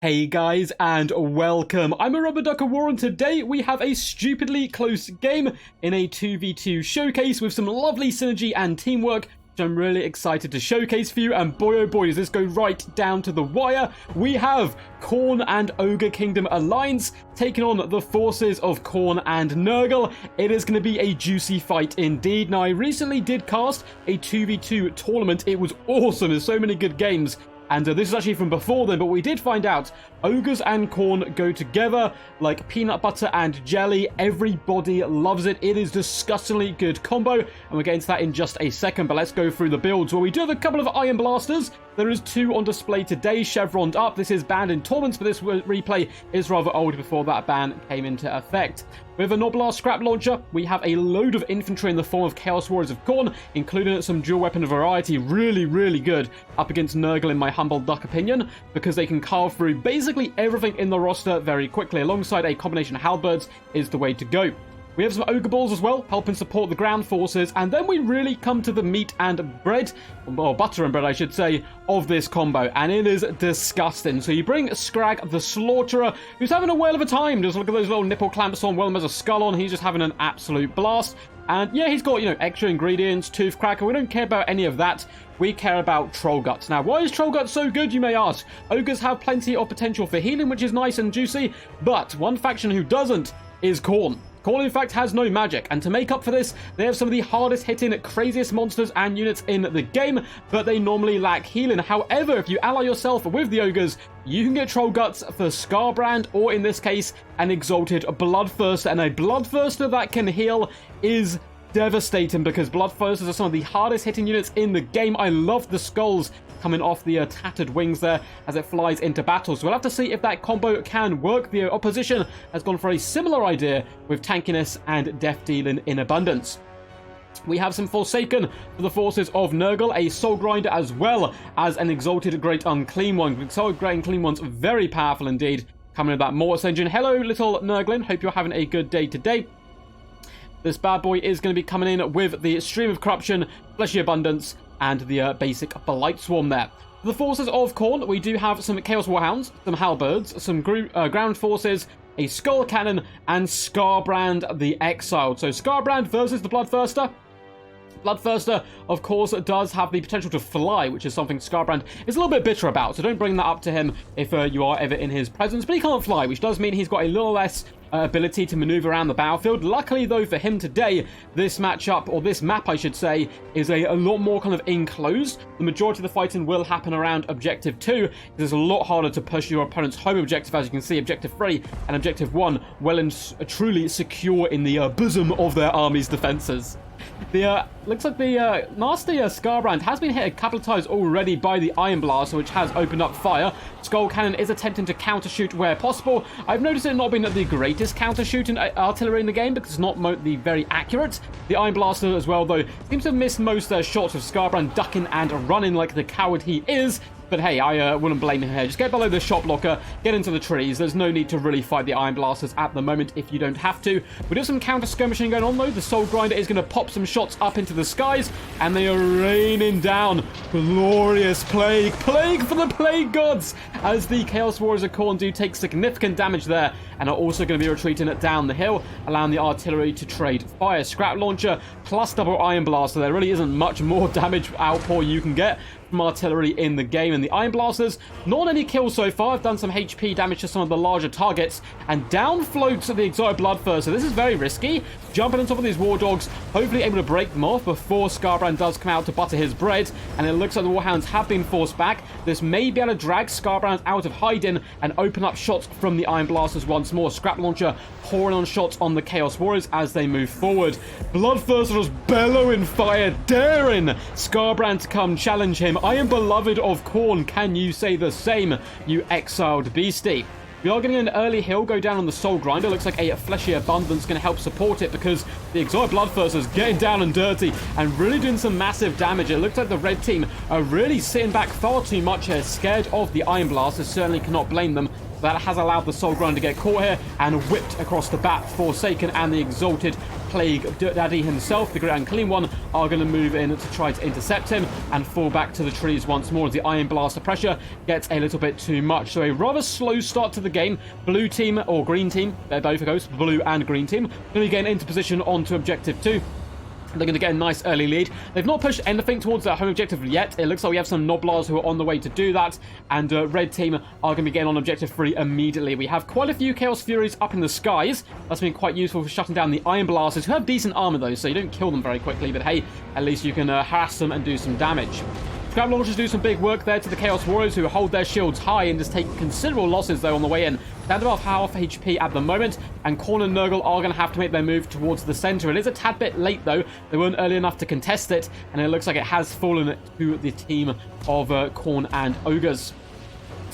Hey guys, and welcome. I'm a Rubber Duck of War, and today we have a stupidly close game in a 2v2 showcase with some lovely synergy and teamwork, which I'm really excited to showcase for you. And boy oh boy, does this go right down to the wire. We have Khorne and Ogre Kingdom Alliance taking on the forces of Khorne and Nurgle. It is going to be a juicy fight indeed. Now, I recently did cast a 2v2 tournament. It was awesome. There's so many good games. And this is actually from before then, but we did find out Ogres and Khorne go together like peanut butter and jelly. Everybody loves it. It is disgustingly good combo, and we'll get into that in just a second. But let's go through the builds. Well, we do have a couple of Iron Blasters. There is 2 on display today, chevroned up. This is banned in tournaments, but this replay is rather old before that ban came into effect. With a Noblar Scrap Launcher, we have a load of infantry in the form of Chaos Warriors of Khorne, including some dual weapon variety. Really, really good up against Nurgle, in my humble duck opinion, because they can carve through basically everything in the roster very quickly. Alongside a combination of halberds is the way to go. We have some Ogre Balls as well, helping support the ground forces, and then we really come to the meat and bread, or butter and bread I should say, of this combo, and it is disgusting. So you bring Scrag the Slaughterer, who's having a whale of a time. Just look at those little nipple clamps on, well, there's a skull on, he's just having an absolute blast. And yeah, he's got, extra ingredients, Tooth Cracker. We don't care about any of that. We care about Troll Guts. Now, why is Troll Guts so good, you may ask? Ogres have plenty of potential for healing, which is nice and juicy, but one faction who doesn't is Khorne. Khorne, in fact, has no magic, and to make up for this, they have some of the hardest-hitting, craziest monsters and units in the game, but they normally lack healing. However, if you ally yourself with the Ogres, you can get Troll Guts for Scarbrand, or in this case, an Exalted Bloodthirster, and a Bloodthirster that can heal is devastating, because Bloodthirsters are some of the hardest-hitting units in the game. I love the skulls coming off the tattered wings there as it flies into battle. So we'll have to see if that combo can work. The opposition has gone for a similar idea with tankiness and death dealing in abundance. We have some Forsaken for the forces of Nurgle, a Soul Grinder, as well as an Exalted Great Unclean One. Soul Great Unclean One's very powerful indeed. Coming with that Mortis Engine. Hello, little Nurglin. Hope you're having a good day today. This bad boy is going to be coming in with the Stream of Corruption, Fleshy Abundance, and the basic Blight Swarm there. For the forces of Khorne, we do have some Chaos Warhounds, some Halberds, some ground forces, a Skull Cannon, and Scarbrand the Exiled. So Scarbrand versus the Bloodthirster. Bloodthirster, of course, does have the potential to fly, which is something Scarbrand is a little bit bitter about, so don't bring that up to him if you are ever in his presence. But he can't fly, which does mean he's got a little less ability to maneuver around the battlefield. Luckily, though, for him today, this matchup, or this map, I should say, is a lot more kind of enclosed. The majority of the fighting will happen around Objective 2, because it's a lot harder to push your opponent's home objective. As you can see, Objective 3 and Objective 1 well and truly secure in the bosom of their army's defenses. Looks like the nasty Scarbrand has been hit a couple of times already by the Iron Blaster, which has opened up fire. Skull Cannon is attempting to counter-shoot where possible. I've noticed it not being the greatest counter-shooting artillery in the game, because it's not the very accurate. The Iron Blaster as well, though, seems to have missed most shots of Scarbrand ducking and running like the coward he is. But hey, I wouldn't blame him here. Just get below the shot blocker, get into the trees. There's no need to really fight the Iron Blasters at the moment if you don't have to. We do have some counter-skirmishing going on, though. The Soul Grinder is going to pop some shots up into the skies, and they are raining down glorious plague. Plague for the Plague Gods! As the Chaos Warriors of Khorne do take significant damage there, and are also going to be retreating down the hill, allowing the artillery to trade fire. Scrap Launcher plus double Iron Blaster. There really isn't much more damage outpour you can get from artillery in the game. And the Iron Blasters, not any kills so far. I've done some HP damage to some of the larger targets, and down floats the Exotic Bloodthirster. So this is very risky. Jumping on top of these War Dogs, hopefully able to break them off before Scarbrand does come out to butter his bread. And it looks like the Warhounds have been forced back. This may be able to drag Scarbrand out of hiding and open up shots from the Iron Blasters once more. Scrap Launcher pouring on shots on the Chaos Warriors as they move forward. Bloodthirster was bellowing fire, daring Scarbrand to come challenge him. I am beloved of Khorne. Can you say the same, you exiled beastie? We are getting an early hill go down on the Soul Grinder. Looks like a Fleshy Abundance going to help support it, because the Exotic Bloodthirster is getting down and dirty and really doing some massive damage. It looks like the red team are really sitting back far too much here, scared of the Iron Blasters. Certainly cannot blame them. That has allowed the Soul Grinder to get caught here and whipped across the bat. Forsaken and the Exalted Plague Daddy himself, the Great Unclean One, are going to move in to try to intercept him and fall back to the trees once more as the Iron Blaster pressure gets a little bit too much. So a rather slow start to the game. Blue team, or green team, they're both of course, blue and green team, going to be getting into position onto objective 2. They're going to get a nice early lead. They've not pushed anything towards their home objective yet. It looks like we have some Noblars who are on the way to do that. And red team are going to be getting on objective 3 immediately. We have quite a few Chaos Furies up in the skies. That's been quite useful for shutting down the Iron Blasters, who have decent armor though, so you don't kill them very quickly. But hey, at least you can harass them and do some damage. Scrap Launchers do some big work there to the Chaos Warriors, who hold their shields high and just take considerable losses though on the way in. Down to about half HP at the moment, and Khorne and Nurgle are going to have to make their move towards the center. It is a tad bit late though. They weren't early enough to contest it, and it looks like it has fallen to the team of Khorne and Ogres.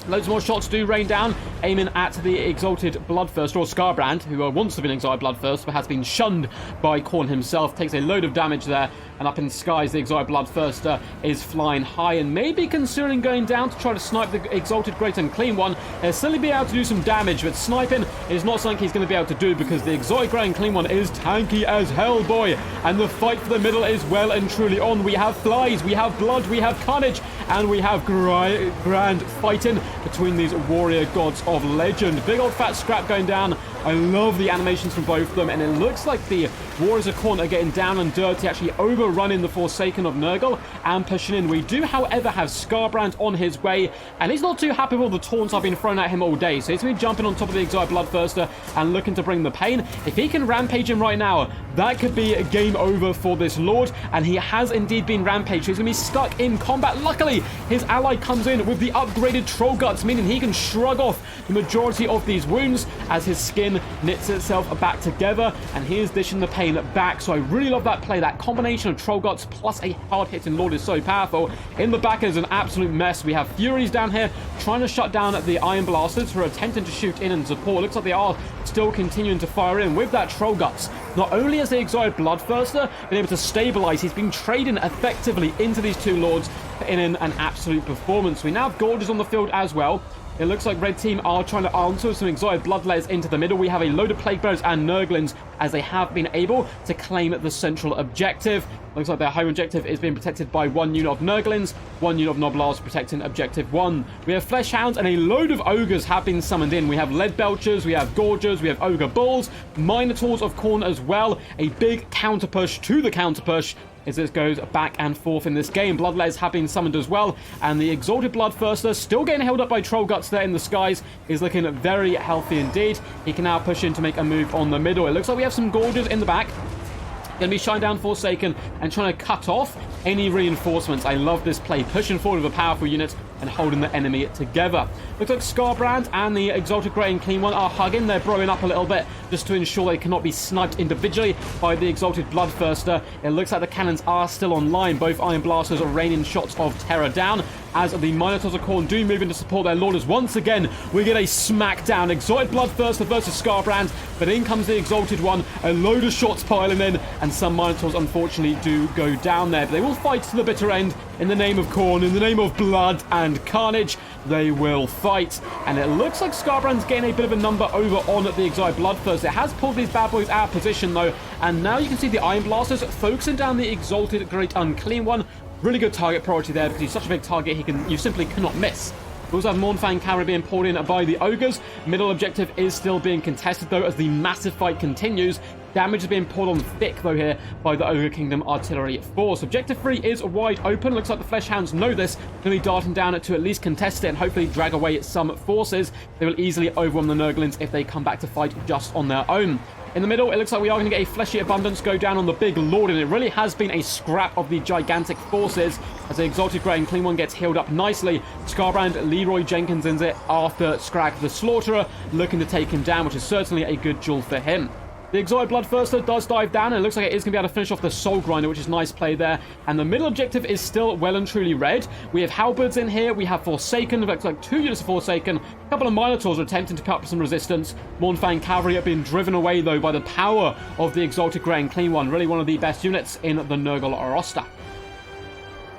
Loads more shots do rain down, aiming at the Exalted Bloodthirster, or Scarbrand, who wants to be an Exalted Bloodthirster, but has been shunned by Khorne himself. Takes a load of damage there, and up in the skies, the Exalted Bloodthirster is flying high and maybe considering going down to try to snipe the Exalted Great Unclean One. He'll certainly be able to do some damage, but sniping is not something he's going to be able to do because the Exalted Great Unclean One is tanky as hell, boy. And the fight for the middle is well and truly on. We have flies, we have blood, we have carnage, and we have grand fighting between these warrior gods of legend. Big old fat Scrap going down. I love the animations from both of them, and it looks like the Warriors of Khorne are getting down and dirty, actually overrunning the Forsaken of Nurgle and pushing in. We do, however, have Scarbrand on his way, and he's not too happy with all the taunts I've been thrown at him all day, so he's going to be jumping on top of the Exiled Bloodthirster and looking to bring the pain. If he can rampage him right now, that could be a game over for this Lord, and he has indeed been rampaged. He's going to be stuck in combat. Luckily, his ally comes in with the upgraded Troll Guts, meaning he can shrug off the majority of these wounds as his skin knits itself back together, and he is dishing the pain back. So I really love that play. That combination of Troll Guts plus a hard-hitting Lord is so powerful. In the back is an absolute mess. We have Furies down here trying to shut down the Iron Blasters who are attempting to shoot in and support. Looks like they are still continuing to fire in with that Troll Guts. Not only has the Exiled Bloodthirster been able to stabilize, he's been trading effectively into these two Lords, putting in an absolute performance. We now have Gorges on the field as well. It looks like red team are trying to answer some Exiled Bloodlayers into the middle. We have a load of Plague Bearers and Nurglings as they have been able to claim the central objective. Looks like their home objective is being protected by one unit of Nurglings, one unit of Noblars protecting objective 1. We have Flesh Hounds and a load of Ogres have been summoned in. We have Lead Belchers, we have Gorgers, we have Ogre Bulls, Minotaurs of Khorne as well. A big counter push to the counter push as this goes back and forth in this game. Bloodlayers have been summoned as well, and the Exalted Bloodthirster, still getting held up by Troll Guts there in the skies, is looking very healthy indeed. He can now push in to make a move on the middle. It looks like we have some Gorgers in the back. Going to be shining down Forsaken and trying to cut off any reinforcements. I love this play, pushing forward with a powerful unit and holding the enemy together. Looks like Scarbrand and the Exalted Grey and Clean One are hugging. They're broing up a little bit just to ensure they cannot be sniped individually by the Exalted Bloodthirster. It looks like the cannons are still online. Both Iron Blasters are raining shots of terror down as the Minotaurs of Khorne do move in to support their Lorders. Once again, we get a smackdown. Exalted Bloodthirster versus Scarbrand, but in comes the Exalted One. A load of shots piling in, and some Minotaurs unfortunately do go down there. But they will fight to the bitter end in the name of Khorne, in the name of blood and carnage. They will fight, and it looks like Scarbrand's getting a bit of a number over on the Exiled Bloodthirster. It has pulled these bad boys out of position though, and now you can see the Iron Blasters focusing down the Exalted Great Unclean One. Really good target priority there because he's such a big target you simply cannot miss. We also have Mournfang Cavalry being pulled in by the Ogres. Middle objective is still being contested though as the massive fight continues. Damage is being pulled on thick though here by the Ogre Kingdom Artillery Force. Objective 3 is wide open. Looks like the Flesh Hounds know this. Going to be darting down to at least contest it and hopefully drag away some forces. They will easily overwhelm the Nurglings if they come back to fight just on their own. In the middle, it looks like we are going to get a fleshy abundance go down on the big Lord, and it really has been a scrap of the gigantic forces as the Exalted Grey and Clean One gets healed up nicely. Scarbrand, Leroy Jenkins in it after Scrag the Slaughterer, looking to take him down, which is certainly a good duel for him. The Exiled Bloodthirster does dive down, and it looks like it is going to be able to finish off the Soul Grinder, which is nice play there. And the middle objective is still well and truly red. We have Halberds in here, we have Forsaken, looks like 2 units of Forsaken. A couple of Minotaurs are attempting to cut up some resistance. Mournfang Cavalry are being driven away, though, by the power of the Exalted Grey and Clean One. Really one of the best units in the Nurgle roster.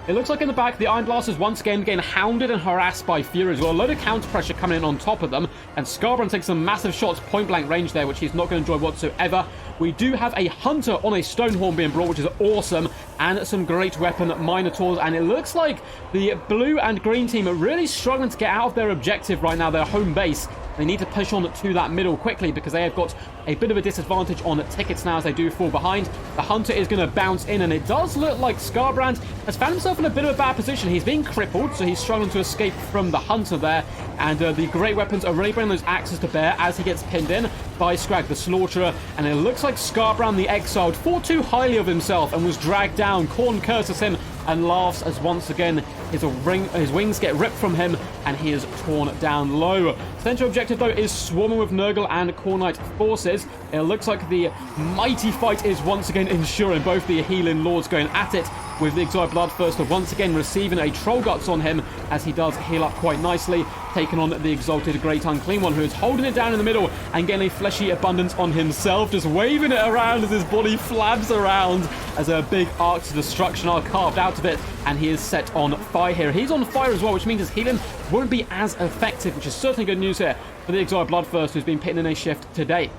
It looks like in the back, the Iron Blasters once again getting hounded and harassed by Furies. Well, a load of counter pressure coming in on top of them, and Scarbrand takes some massive shots point-blank range there, which he's not going to enjoy whatsoever. We do have a Hunter on a Stonehorn being brought, which is awesome, and some great weapon Minotaurs, and it looks like the blue and green team are really struggling to get out of their objective right now, their home base. They need to push on to that middle quickly because they have got a bit of a disadvantage on tickets now as they do fall behind. The Hunter is going to bounce in, and it does look like Scarbrand has found himself in a bit of a bad position. He's being crippled, so he's struggling to escape from the Hunter there, and the great weapons are really bringing those axes to bear as he gets pinned in by Scrag the Slaughterer, and it looks like Scarbrand the Exiled thought too highly of himself and was dragged down. Khorne curses him and laughs as once again his wings get ripped from him and he is torn down low. Central objective though is swarming with Nurgle and Khornite forces. It looks like the mighty fight is once again ensuring, both the healing lords going at it, with the Exiled Bloodthirster once again receiving a Troll Guts on him as he does heal up quite nicely, taking on the Exalted Great Unclean One, who is holding it down in the middle and getting a fleshy abundance on himself, just waving it around as his body flabs around as a big arcs of destruction are carved out of it, and he is set on fire here. He's on fire as well, which means his healing won't be as effective, which is certainly good news here for the Exiled Bloodthirster, who's been putting in a shift today.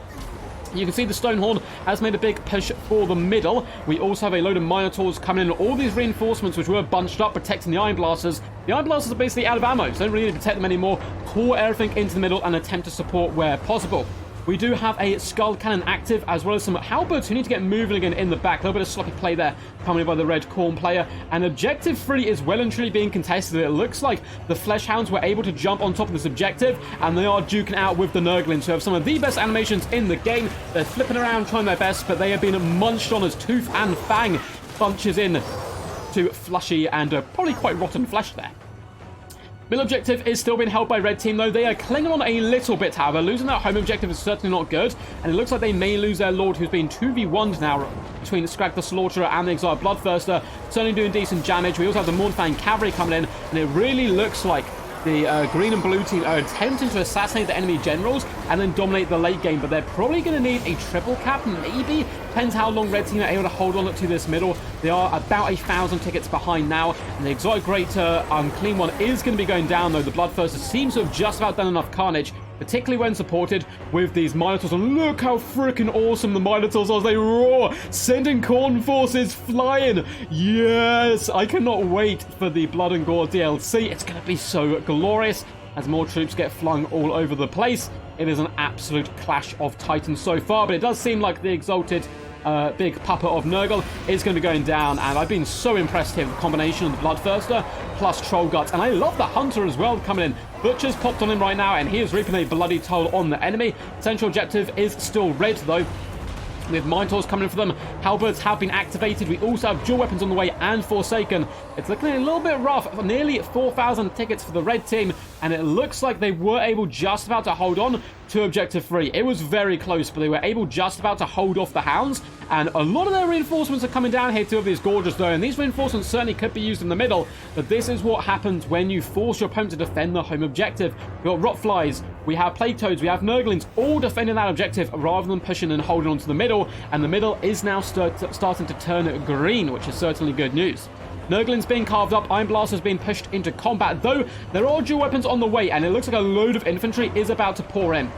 You can see the Stonehorn has made a big push for the middle. We also have a load of Minotaurs coming in. All these reinforcements which were bunched up protecting the Iron Blasters. The Iron Blasters are basically out of ammo, so don't really need to protect them anymore. Pour everything into the middle and attempt to support where possible. We do have a Skull Cannon active, as well as some Halberds who need to get moving again in the back. A little bit of sloppy play there coming in by the Red Khorne player. And Objective 3 is well and truly being contested. It looks like the Fleshhounds were able to jump on top of this objective, and they are duking out with the Nurglings, who have some of the best animations in the game. They're flipping around, trying their best, but they have been munched on as Tooth and Fang bunches in to fleshy and probably quite rotten flesh there. Middle objective is still being held by Red Team, though. They are clinging on a little bit, however. Losing that home objective is certainly not good, and it looks like they may lose their Lord, who's been 2v1'd now between Scrag the Slaughterer and the Exiled Bloodthirster. Certainly doing decent damage. We also have the Mournfang Cavalry coming in, and it really looks like the green and blue team are attempting to assassinate the enemy generals and then dominate the late game, but they're probably going to need a triple cap, maybe. Depends how long Red Team are able to hold on to this middle. They are about 1,000 tickets behind now, and the Exotic Great Unclean One is going to be going down, though. The Bloodthirster seems to have just about done enough carnage, particularly when supported with these Minotaurs. And look how freaking awesome the Minotaurs are as they roar, sending Khorne forces flying. Yes, I cannot wait for the Blood and Gore DLC. It's going to be so glorious as more troops get flung all over the place. It is an absolute clash of titans so far, but it does seem like the Exalted big pupper of Nurgle is going to be going down, and I've been so impressed here with the combination of the Bloodthirster plus Troll Guts, and I love the Hunter as well coming in. Butcher's popped on him right now, and he is reaping a bloody toll on the enemy. Central objective is still red, though, with Minotaurs coming in for them. Halberds have been activated. We also have dual weapons on the way and Forsaken. It's looking a little bit rough. Nearly 4,000 tickets for the red team, and it looks like they were able just about to hold on to Objective 3. It was very close, but they were able just about to hold off the Hounds, and a lot of their reinforcements are coming down here to these gorges, though, and these reinforcements certainly could be used in the middle, but this is what happens when you force your opponent to defend the home objective. We've got Rotflies, we have Plague Toads, we have Nurglings, all defending that objective rather than pushing and holding on to the middle, and the middle is now starting to turn green, which is certainly good news. Nurglings being carved up, Iron Blasters being pushed into combat, though there are dual weapons on the way, and it looks like a load of infantry is about to pour in.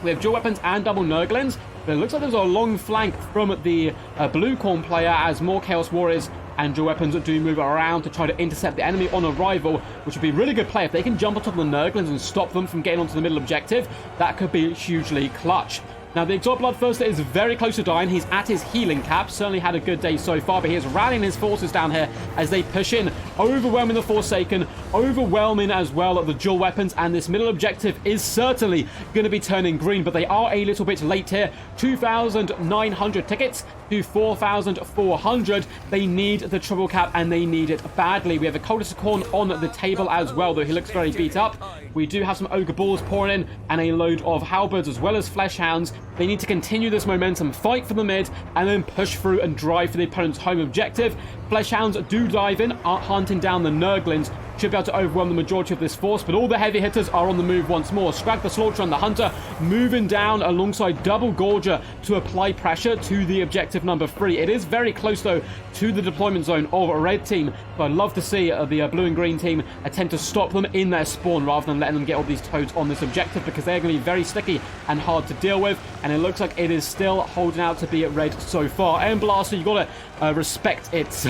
We have dual weapons and double Nurglings, but it looks like there's a long flank from the blue Khorne player as more Chaos Warriors and dual weapons do move around to try to intercept the enemy on arrival, which would be really good play. If they can jump on top of the Nurglings and stop them from getting onto the middle objective, that could be hugely clutch. Now, the Exiled Bloodthirster is very close to dying. He's at his healing cap. Certainly had a good day so far, but he is rallying his forces down here as they push in, overwhelming the Forsaken, overwhelming as well the dual weapons, and this middle objective is certainly going to be turning green, but they are a little bit late here. 2,900 tickets to 4,400. They need the triple cap, and they need it badly. We have a Cultist of Khorne on the table as well, though he looks very beat up. We do have some Ogre Balls pouring in, and a load of Halberds as well as Fleshhounds. They need to continue this momentum, fight for the mid, and then push through and drive for the opponent's home objective. Fleshhounds do dive in, hunting down the Nurglings, should be able to overwhelm the majority of this force, but all the heavy hitters are on the move once more. Scrag the Slaughterer and the Hunter moving down alongside Double Gorger to apply pressure to the objective number 3. It is very close, though, to the deployment zone of a red team, but I'd love to see the blue and green team attempt to stop them in their spawn rather than letting them get all these toads on this objective, because they're going to be very sticky and hard to deal with, and it looks like it is still holding out to be at red so far. Iron Blaster, you've got to respect its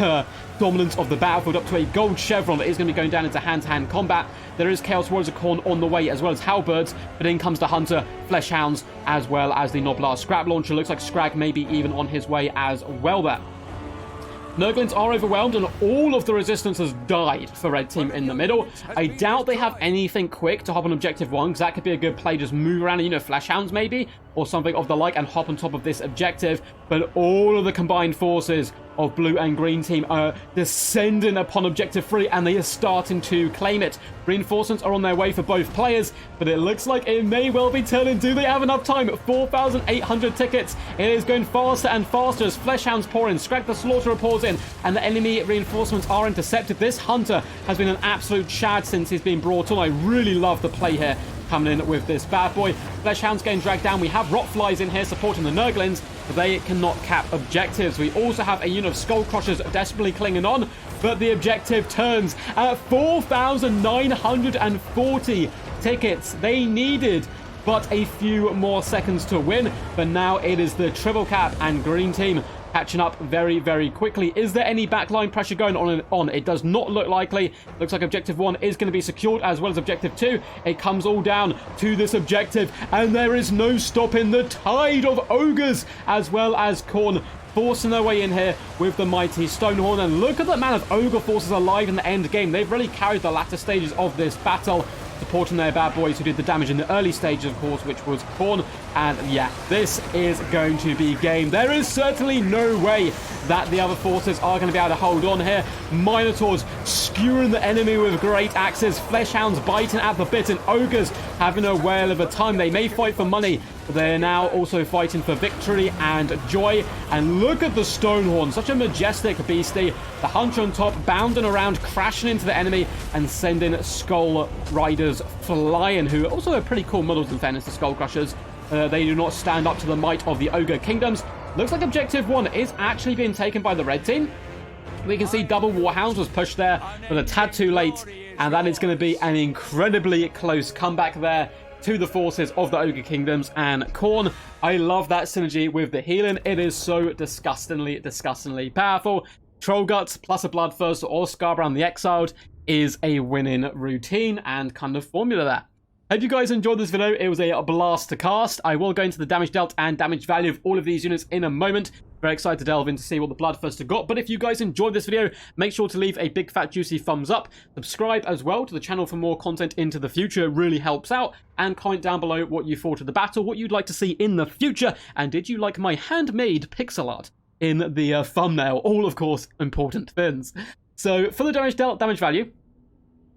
dominance of the battlefield up to a gold chevron. It is going to be going down into hand-to-hand combat. There is Chaos Warriors of Khorne on the way, as well as Halberds, but in comes the Hunter, Flesh Hounds, as well as the Noblar Scrap Launcher. Looks like Scrag may be even on his way as well there. Nurglings are overwhelmed, and all of the resistance has died for red team in the middle. I doubt they have anything quick to hop on objective 1, because that could be a good play. Just move around and, you know, Flesh Hounds maybe, or something of the like, and hop on top of this objective. But all of the combined forces of blue and green team are descending upon objective 3, and they are starting to claim it. Reinforcements are on their way for both players, but it looks like it may well be turning. Do they have enough time? 4,800 tickets. It is going faster and faster as Flesh Hounds pour in. Scrag the Slaughterer pours in, and the enemy reinforcements are intercepted. This Hunter has been an absolute chad since he's been brought on. I really love the play here coming in with this bad boy. Flesh Hounds getting dragged down. We have Rotflies in here supporting the Nurglings, but they cannot cap objectives. We also have a unit of Skull Crushers desperately clinging on, but the objective turns at 4,940 tickets. They needed but a few more seconds to win, but now it is the triple cap and green team catching up very, very quickly. Is there any backline pressure going on? It does not look likely. Looks like objective 1 is going to be secured, as well as objective 2. It comes all down to this objective, and there is no stopping the tide of ogres, as well as Khorne forcing their way in here with the mighty Stonehorn. And look at the amount of ogre forces alive in the end game. They've really carried the latter stages of this battle, supporting their bad boys who did the damage in the early stages, of course, which was Khorne. And yeah, this is going to be game. There is certainly no way that the other forces are going to be able to hold on here. Minotaurs skewering the enemy with great axes, Flesh Hounds biting at the bit, and ogres having a whale of a time. They may fight for money, but they're now also fighting for victory and joy. And look at the Stonehorn, such a majestic beastie. The Hunter on top, bounding around, crashing into the enemy, and sending Skull Riders flying, who are also pretty cool models in fairness, the Skull Crushers. They do not stand up to the might of the Ogre Kingdoms. Looks like objective 1 is actually being taken by the red team. We can see double Warhounds was pushed there, but a tad too late, and that is going to be an incredibly close comeback there to the forces of the Ogre Kingdoms and Khorne. I love that synergy with the healing. It is so disgustingly powerful. Troll Guts plus a Bloodthirster or Scarbrand the Exiled is a winning routine and kind of formula there. Hope you guys enjoyed this video. It was a blast to cast. I will go into the damage dealt and damage value of all of these units in a moment. Very excited to delve in to see what the Bloodthirster got. But if you guys enjoyed this video, make sure to leave a big fat juicy thumbs up. Subscribe as well to the channel for more content into the future. It really helps out. And comment down below what you thought of the battle, what you'd like to see in the future. And did you like my handmade pixel art in the thumbnail? All, of course, important things. So for the damage dealt, damage value,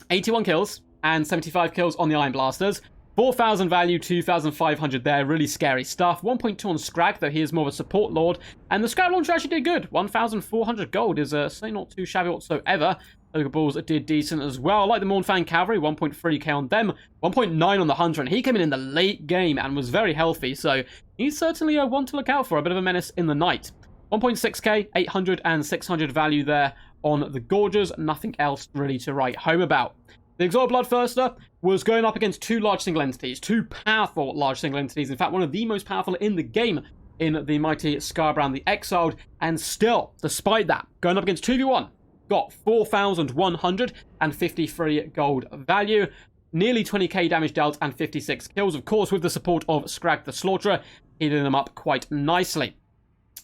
81 kills and 75 kills on the Iron Blasters. 4,000 value, 2,500 there. Really scary stuff. 1.2 on Scrag, though he is more of a support lord. And the Scrag Launcher actually did good. 1,400 gold is certainly not too shabby whatsoever. Ogre Bulls did decent as well. I like the Mournfang Cavalry, 1.3k on them. 1.9 on the Hunter, and he came in the late game and was very healthy. So he's certainly one to look out for. A bit of a menace in the night. 1.6k, 800 and 600 value there on the Gorgers. Nothing else really to write home about. The Exalted Bloodthirster was going up against two large single entities, two powerful large single entities. In fact, one of the most powerful in the game in the mighty Scarbrand the Exiled. And still, despite that, going up against 2v1, got 4,153 gold value, nearly 20k damage dealt, and 56 kills. Of course, with the support of Scrag the Slaughterer, healing them up quite nicely.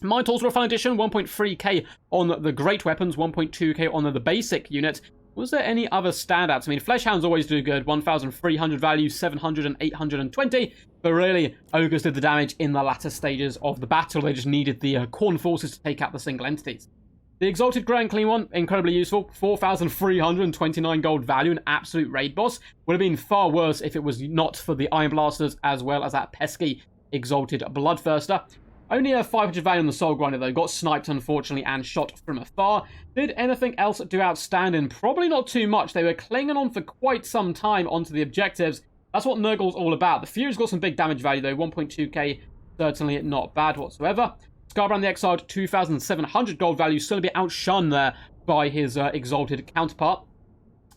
Minotaurs were a fun addition, 1.3k on the great weapons, 1.2k on the basic unit. Was there any other standouts? I mean, Flesh Hounds always do good. 1,300 value, 700 and 820. But really, Ogres did the damage in the latter stages of the battle. They just needed the Khorne forces to take out the single entities. The Exalted Grey and Clean one, incredibly useful. 4,329 gold value, an absolute raid boss. Would have been far worse if it was not for the Iron Blasters as well as that pesky Exalted Bloodthirster. Only a 500 value on the Soul Grinder, though. Got sniped, unfortunately, and shot from afar. Did anything else do outstanding? Probably not too much. They were clinging on for quite some time onto the objectives. That's what Nurgle's all about. The Fury's got some big damage value, though. 1.2k, certainly not bad whatsoever. Scarbrand the Exiled, 2,700 gold value. Still a bit outshone there by his exalted counterpart.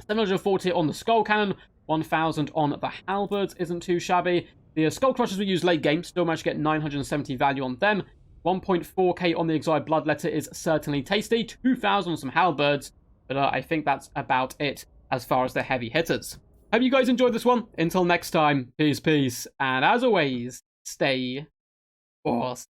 740 on the Skull Cannon. 1,000 on the Halberds. Isn't too shabby. The Skull Crushers we use late game. Still managed to get 970 value on them. 1.4k on the Exiled Bloodletter is certainly tasty. 2,000 on some Halberds. But I think that's about it as far as the heavy hitters. Hope you guys enjoyed this one. Until next time, peace, peace. And as always, stay awesome.